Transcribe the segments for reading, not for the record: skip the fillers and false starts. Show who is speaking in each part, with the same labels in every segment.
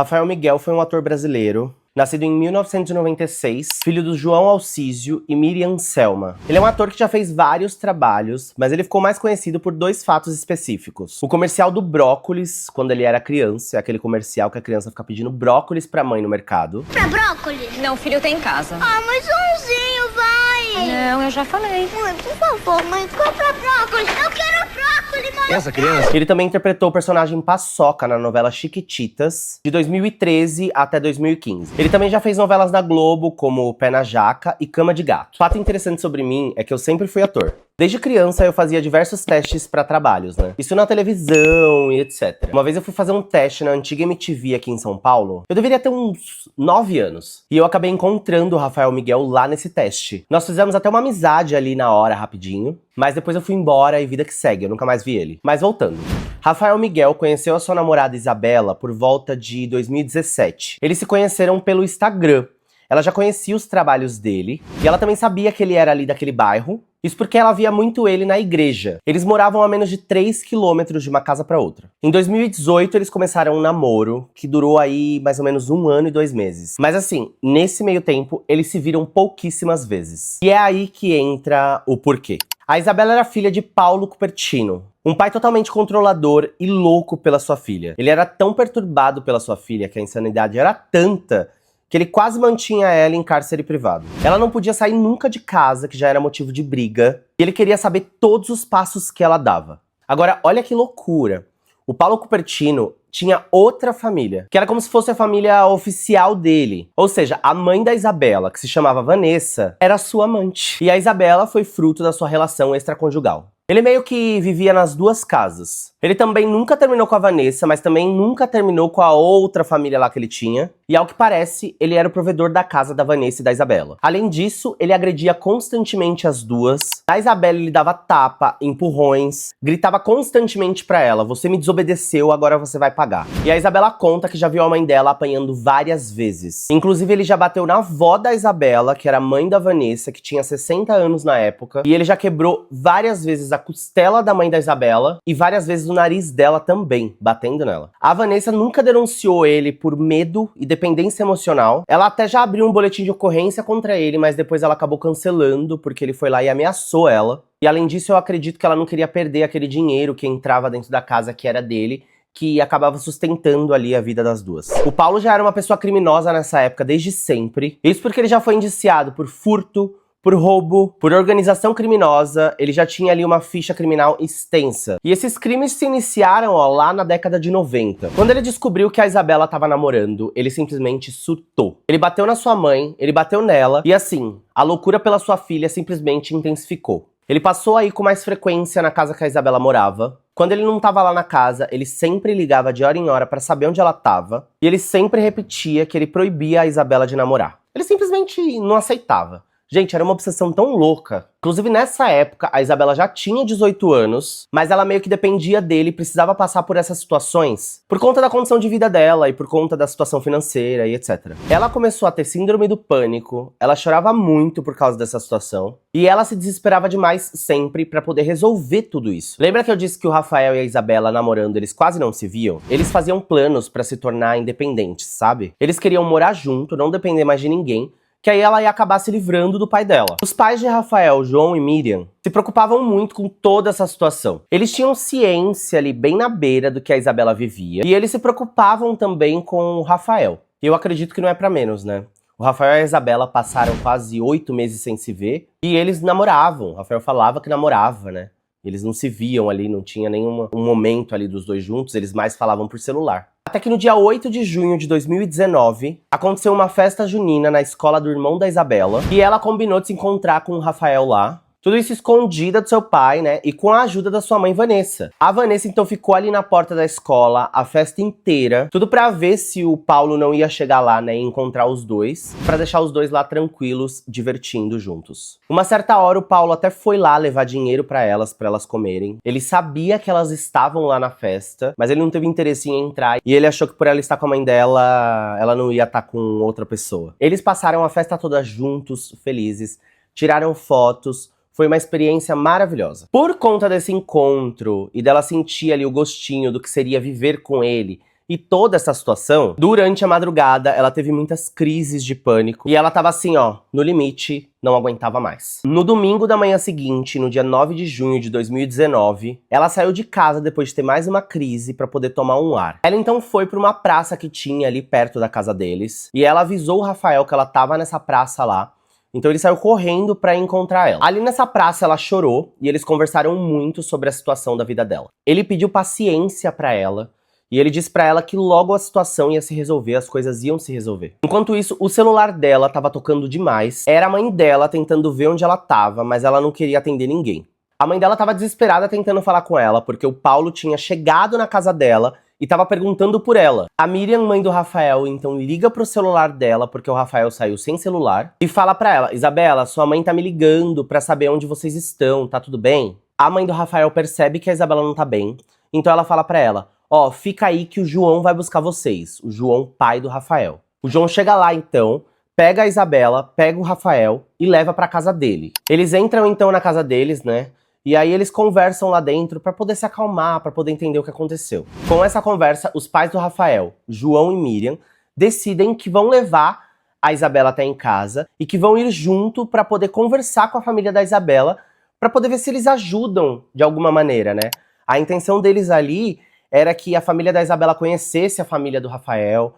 Speaker 1: Rafael Miguel foi um ator brasileiro, nascido em 1996, filho do João Alcísio e Miriam Selma. Ele é um ator que já fez vários trabalhos, mas ele ficou mais conhecido por dois fatos específicos. O comercial do brócolis, quando ele era criança, é aquele comercial que a criança fica pedindo brócolis pra mãe no mercado.
Speaker 2: Pra brócolis?
Speaker 3: Não, filho, tem em casa.
Speaker 2: Ah, mas umzinho, vai!
Speaker 3: Não, eu já falei.
Speaker 2: Mãe, por favor, mãe, compra brócolis. Eu quero brócolis, mãe!
Speaker 4: Essa criança?
Speaker 1: Ele também interpretou o personagem Paçoca na novela Chiquititas, de 2013 até 2015. Ele também já fez novelas da Globo, como Pé na Jaca e Cama de Gato. Fato interessante sobre mim é que eu sempre fui ator. Desde criança eu fazia diversos testes pra trabalhos, né? Isso na televisão e etc. Uma vez eu fui fazer um teste na antiga MTV aqui em São Paulo. Eu deveria ter uns 9 anos. E eu acabei encontrando o Rafael Miguel lá nesse teste. Nós fizemos até uma amizade ali na hora, rapidinho. Mas depois eu fui embora e vida que segue, eu nunca mais vi ele. Mas voltando. Rafael Miguel conheceu a sua namorada Isabela por volta de 2017. Eles se conheceram pelo Instagram. Ela já conhecia os trabalhos dele. E ela também sabia que ele era ali daquele bairro. Isso porque ela via muito ele na igreja. Eles moravam a menos de 3 quilômetros de uma casa pra outra. Em 2018, eles começaram um namoro, que durou aí mais ou menos 1 ano e 2 meses. Mas assim, nesse meio tempo, eles se viram pouquíssimas vezes. E é aí que entra o porquê. A Isabela era filha de Paulo Cupertino, um pai totalmente controlador e louco pela sua filha. Ele era tão perturbado pela sua filha que a insanidade era tanta que ele quase mantinha ela em cárcere privado. Ela não podia sair nunca de casa, que já era motivo de briga, e ele queria saber todos os passos que ela dava. Agora, olha que loucura. O Paulo Cupertino tinha outra família, que era como se fosse a família oficial dele. Ou seja, a mãe da Isabela, que se chamava Vanessa, era sua amante. E a Isabela foi fruto da sua relação extraconjugal. Ele meio que vivia nas duas casas. Ele também nunca terminou com a Vanessa, mas também nunca terminou com a outra família lá que ele tinha. E ao que parece, ele era o provedor da casa da Vanessa e da Isabela. Além disso, ele agredia constantemente as duas. A Isabela ele dava tapa, empurrões, gritava constantemente pra ela: "Você me desobedeceu, agora você vai pagar". E a Isabela conta que já viu a mãe dela apanhando várias vezes. Inclusive, ele já bateu na avó da Isabela, que era mãe da Vanessa, que tinha 60 anos na época. E ele já quebrou várias vezes a costela da mãe da Isabela e várias vezes o nariz dela também, batendo nela. A Vanessa nunca denunciou ele por medo e dependência emocional. Ela até já abriu um boletim de ocorrência contra ele, mas depois ela acabou cancelando porque ele foi lá e ameaçou ela. E além disso, eu acredito que ela não queria perder aquele dinheiro que entrava dentro da casa que era dele, que acabava sustentando ali a vida das duas. O Paulo já era uma pessoa criminosa nessa época desde sempre. Isso porque ele já foi indiciado por furto, por roubo, por organização criminosa. Ele já tinha ali uma ficha criminal extensa. E esses crimes se iniciaram, ó, lá na década de 90. Quando ele descobriu que a Isabela tava namorando, ele simplesmente surtou. Ele bateu na sua mãe, ele bateu nela, e assim, a loucura pela sua filha simplesmente intensificou. Ele passou aí com mais frequência na casa que a Isabela morava. Quando ele não tava lá na casa, ele sempre ligava de hora em hora pra saber onde ela tava. E ele sempre repetia que ele proibia a Isabela de namorar. Ele simplesmente não aceitava. Gente, era uma obsessão tão louca. Inclusive, nessa época, a Isabela já tinha 18 anos, mas ela meio que dependia dele, precisava passar por essas situações por conta da condição de vida dela e por conta da situação financeira e etc. Ela começou a ter síndrome do pânico, ela chorava muito por causa dessa situação, e ela se desesperava demais sempre pra poder resolver tudo isso. Lembra que eu disse que o Rafael e a Isabela namorando, eles quase não se viam? Eles faziam planos pra se tornar independentes, sabe? Eles queriam morar junto, não depender mais de ninguém, que aí ela ia acabar se livrando do pai dela. Os pais de Rafael, João e Miriam, se preocupavam muito com toda essa situação. Eles tinham ciência ali bem na beira do que a Isabela vivia, e eles se preocupavam também com o Rafael. E eu acredito que não é pra menos, né? O Rafael e a Isabela passaram quase 8 meses sem se ver, e eles namoravam. O Rafael falava que namorava, né? Eles não se viam ali, não tinha nenhum momento ali dos dois juntos, eles mais falavam por celular. Até que no dia 8 de junho de 2019, aconteceu uma festa junina na escola do irmão da Isabela, e ela combinou de se encontrar com o Rafael lá. Tudo isso escondida do seu pai, né, e com a ajuda da sua mãe Vanessa. A Vanessa então ficou ali na porta da escola a festa inteira, tudo pra ver se o Paulo não ia chegar lá, né, e encontrar os dois, pra deixar os dois lá tranquilos, divertindo juntos. Uma certa hora o Paulo até foi lá levar dinheiro pra elas comerem. Ele sabia que elas estavam lá na festa, mas ele não teve interesse em entrar, e ele achou que por ela estar com a mãe dela, ela não ia estar com outra pessoa. Eles passaram a festa toda juntos, felizes, tiraram fotos. Foi uma experiência maravilhosa. Por conta desse encontro e dela sentir ali o gostinho do que seria viver com ele E toda essa situação, durante a madrugada, ela teve muitas crises de pânico. E ela tava assim, ó, no limite, não aguentava mais. No domingo da manhã seguinte, no dia 9 de junho de 2019, ela saiu de casa depois de ter mais uma crise pra poder tomar um ar. Ela então foi pra uma praça que tinha ali perto da casa deles. E ela avisou o Rafael que ela tava nessa praça lá. Então ele saiu correndo pra encontrar ela. Ali nessa praça ela chorou e eles conversaram muito sobre a situação da vida dela. Ele pediu paciência pra ela. E ele disse pra ela que logo a situação ia se resolver, as coisas iam se resolver. Enquanto isso, o celular dela tava tocando demais. Era a mãe dela tentando ver onde ela tava, mas ela não queria atender ninguém. A mãe dela tava desesperada tentando falar com ela, porque o Paulo tinha chegado na casa dela e tava perguntando por ela. A Miriam, mãe do Rafael, então liga pro celular dela, porque o Rafael saiu sem celular, e fala pra ela: Isabela, sua mãe tá me ligando pra saber onde vocês estão, tá tudo bem? A mãe do Rafael percebe que a Isabela não tá bem, então ela fala pra ela: ó, fica aí que o João vai buscar vocês. O João, pai do Rafael. O João chega lá, então, pega a Isabela, pega o Rafael e leva pra casa dele. Eles entram, então, na casa deles, né? E aí eles conversam lá dentro pra poder se acalmar, pra poder entender o que aconteceu. Com essa conversa, os pais do Rafael, João e Miriam, decidem que vão levar a Isabela até em casa e que vão ir junto pra poder conversar com a família da Isabela, pra poder ver se eles ajudam de alguma maneira, né? A intenção deles ali era que a família da Isabela conhecesse a família do Rafael,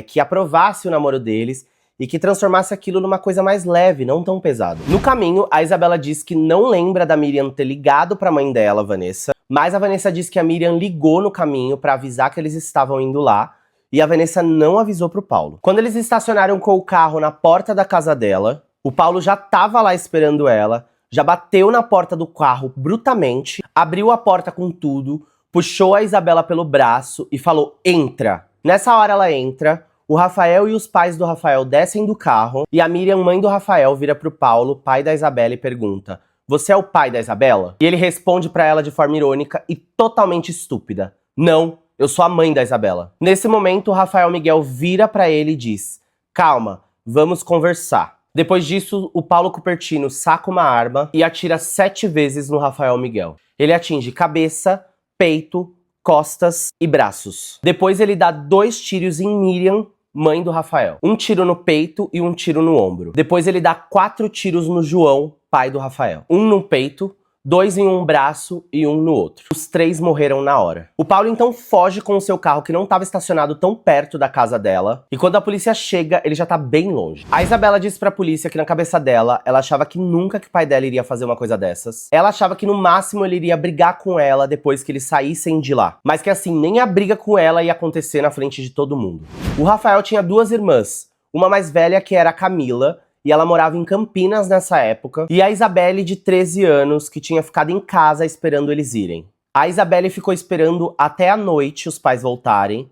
Speaker 1: que aprovasse o namoro deles e que transformasse aquilo numa coisa mais leve, não tão pesado. No caminho, a Isabela diz que não lembra da Miriam ter ligado pra mãe dela, Vanessa, mas a Vanessa diz que a Miriam ligou no caminho pra avisar que eles estavam indo lá, e a Vanessa não avisou pro Paulo. Quando eles estacionaram com o carro na porta da casa dela, o Paulo já tava lá esperando ela, já bateu na porta do carro brutamente, abriu a porta com tudo, puxou a Isabela pelo braço e falou: entra. Nessa hora ela entra, o Rafael e os pais do Rafael descem do carro e a Miriam, mãe do Rafael, vira pro Paulo, pai da Isabela, e pergunta: você é o pai da Isabela? E ele responde pra ela de forma irônica e totalmente estúpida: não, eu sou a mãe da Isabela. Nesse momento, o Rafael Miguel vira pra ele e diz: calma, vamos conversar. Depois disso, o Paulo Cupertino saca uma arma e atira 7 vezes no Rafael Miguel. Ele atinge cabeça, peito, costas e braços. Depois ele dá 2 tiros em Miriam, mãe do Rafael. Um tiro no peito e um tiro no ombro. Depois ele dá 4 tiros no João, pai do Rafael. Um no peito, 2 em um braço e um no outro. Os 3 morreram na hora. O Paulo então foge com o seu carro, que não estava estacionado tão perto da casa dela, e quando a polícia chega, ele já tá bem longe. A Isabela disse pra polícia que na cabeça dela, ela achava que nunca que o pai dela iria fazer uma coisa dessas. Ela achava que no máximo ele iria brigar com ela depois que eles saíssem de lá. Mas que assim, nem a briga com ela ia acontecer na frente de todo mundo. O Rafael tinha 2 irmãs, uma mais velha que era a Camila, e ela morava em Campinas nessa época, e a Isabelle, de 13 anos, que tinha ficado em casa esperando eles irem. A Isabelle ficou esperando até a noite os pais voltarem,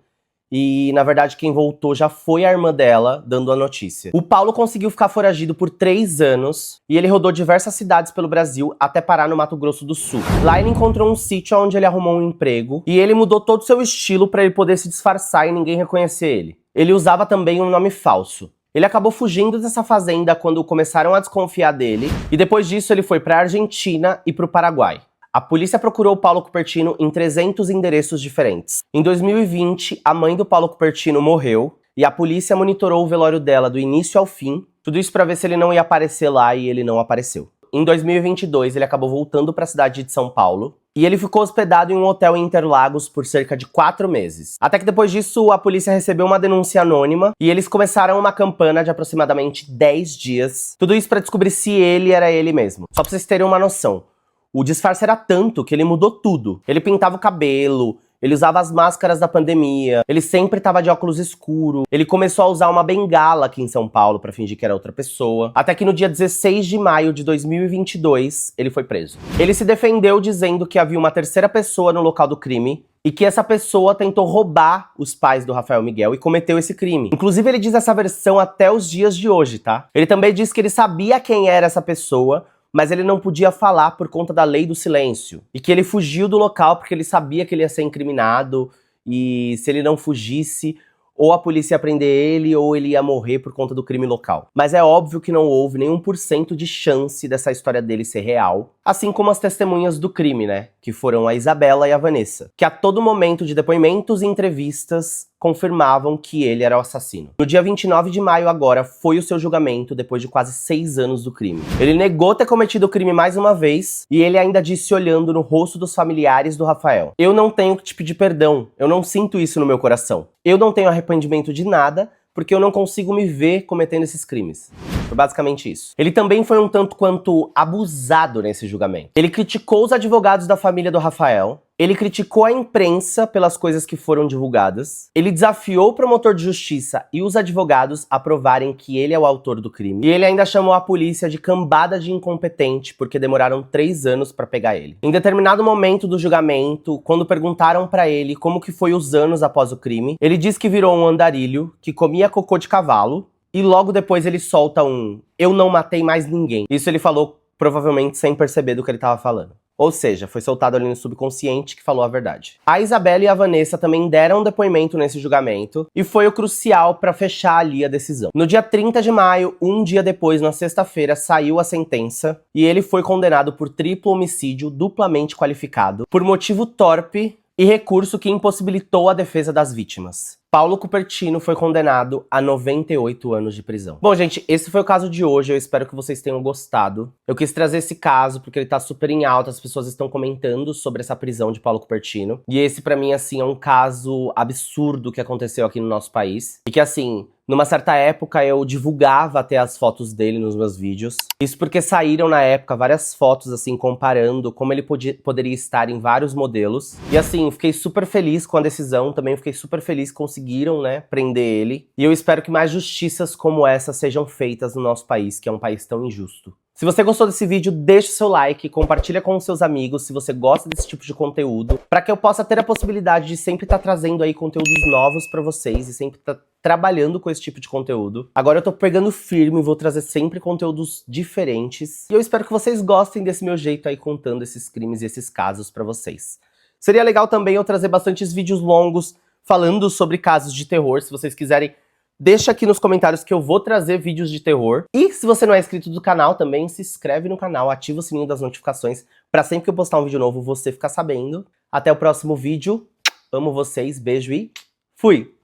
Speaker 1: e na verdade quem voltou já foi a irmã dela, dando a notícia. O Paulo conseguiu ficar foragido por 3 anos, e ele rodou diversas cidades pelo Brasil até parar no Mato Grosso do Sul. Lá ele encontrou um sítio onde ele arrumou um emprego, e ele mudou todo o seu estilo para ele poder se disfarçar e ninguém reconhecer ele. Ele usava também um nome falso. Ele acabou fugindo dessa fazenda quando começaram a desconfiar dele, e depois disso ele foi para a Argentina e para o Paraguai. A polícia procurou o Paulo Cupertino em 300 endereços diferentes. Em 2020, a mãe do Paulo Cupertino morreu, e a polícia monitorou o velório dela do início ao fim, tudo isso para ver se ele não ia aparecer lá, e ele não apareceu. Em 2022, ele acabou voltando para a cidade de São Paulo, e ele ficou hospedado em um hotel em Interlagos por cerca de 4 meses. Até que depois disso, a polícia recebeu uma denúncia anônima, e eles começaram uma campana de aproximadamente 10 dias. Tudo isso para descobrir se ele era ele mesmo. Só pra vocês terem uma noção, o disfarce era tanto que ele mudou tudo. Ele pintava o cabelo, ele usava as máscaras da pandemia, ele sempre tava de óculos escuro, ele começou a usar uma bengala aqui em São Paulo pra fingir que era outra pessoa, até que no dia 16 de maio de 2022, ele foi preso. Ele se defendeu dizendo que havia uma terceira pessoa no local do crime, e que essa pessoa tentou roubar os pais do Rafael Miguel e cometeu esse crime. Inclusive ele diz essa versão até os dias de hoje, tá? Ele também diz que ele sabia quem era essa pessoa, mas ele não podia falar por conta da lei do silêncio. E que ele fugiu do local porque ele sabia que ele ia ser incriminado, e se ele não fugisse, ou a polícia ia prender ele, ou ele ia morrer por conta do crime local. Mas é óbvio que não houve nenhum por cento de chance dessa história dele ser real, assim como as testemunhas do crime, né, que foram a Isabela e a Vanessa, que a todo momento de depoimentos e entrevistas confirmavam que ele era o assassino. No dia 29 de maio agora foi o seu julgamento depois de quase 6 anos do crime. Ele negou ter cometido o crime mais uma vez e ele ainda disse olhando no rosto dos familiares do Rafael: "Eu não tenho que te pedir perdão, eu não sinto isso no meu coração. Eu não tenho arrependimento de nada, porque eu não consigo me ver cometendo esses crimes." Foi basicamente isso. Ele também foi um tanto quanto abusado nesse julgamento. Ele criticou os advogados da família do Rafael, ele criticou a imprensa pelas coisas que foram divulgadas, ele desafiou o promotor de justiça e os advogados a provarem que ele é o autor do crime, e ele ainda chamou a polícia de cambada de incompetente porque demoraram 3 anos pra pegar ele. Em determinado momento do julgamento, quando perguntaram pra ele como que foi os anos após o crime, ele disse que virou um andarilho, que comia cocô de cavalo, e logo depois ele solta um "eu não matei mais ninguém". Isso ele falou provavelmente sem perceber do que ele tava falando. Ou seja, foi soltado ali no subconsciente que falou a verdade. A Isabela e a Vanessa também deram depoimento nesse julgamento e foi o crucial para fechar ali a decisão. No dia 30 de maio, um dia depois, na sexta-feira, saiu a sentença e ele foi condenado por triplo homicídio duplamente qualificado por motivo torpe e recurso que impossibilitou a defesa das vítimas. Paulo Cupertino foi condenado a 98 anos de prisão. Bom, gente, esse foi o caso de hoje, eu espero que vocês tenham gostado. Eu quis trazer esse caso porque ele tá super em alta, as pessoas estão comentando sobre essa prisão de Paulo Cupertino. E esse, pra mim, assim, é um caso absurdo que aconteceu aqui no nosso país. E que, assim, numa certa época eu divulgava até as fotos dele nos meus vídeos. Isso porque saíram na época várias fotos, assim, comparando como ele poderia estar em vários modelos. E assim, fiquei super feliz com a decisão, também fiquei super feliz que conseguiram, né, prender ele. E eu espero que mais justiças como essa sejam feitas no nosso país, que é um país tão injusto. Se você gostou desse vídeo, deixa o seu like, compartilha com os seus amigos se você gosta desse tipo de conteúdo, para que eu possa ter a possibilidade de sempre estar trazendo aí conteúdos novos para vocês e sempre estar trabalhando com esse tipo de conteúdo. Agora eu tô pegando firme e vou trazer sempre conteúdos diferentes. E eu espero que vocês gostem desse meu jeito aí contando esses crimes e esses casos para vocês. Seria legal também eu trazer bastantes vídeos longos falando sobre casos de terror, se vocês quiserem. Deixa aqui nos comentários que eu vou trazer vídeos de terror. E se você não é inscrito do canal também, se inscreve no canal, ativa o sininho das notificações para sempre que eu postar um vídeo novo você ficar sabendo. Até o próximo vídeo. Amo vocês, beijo e fui!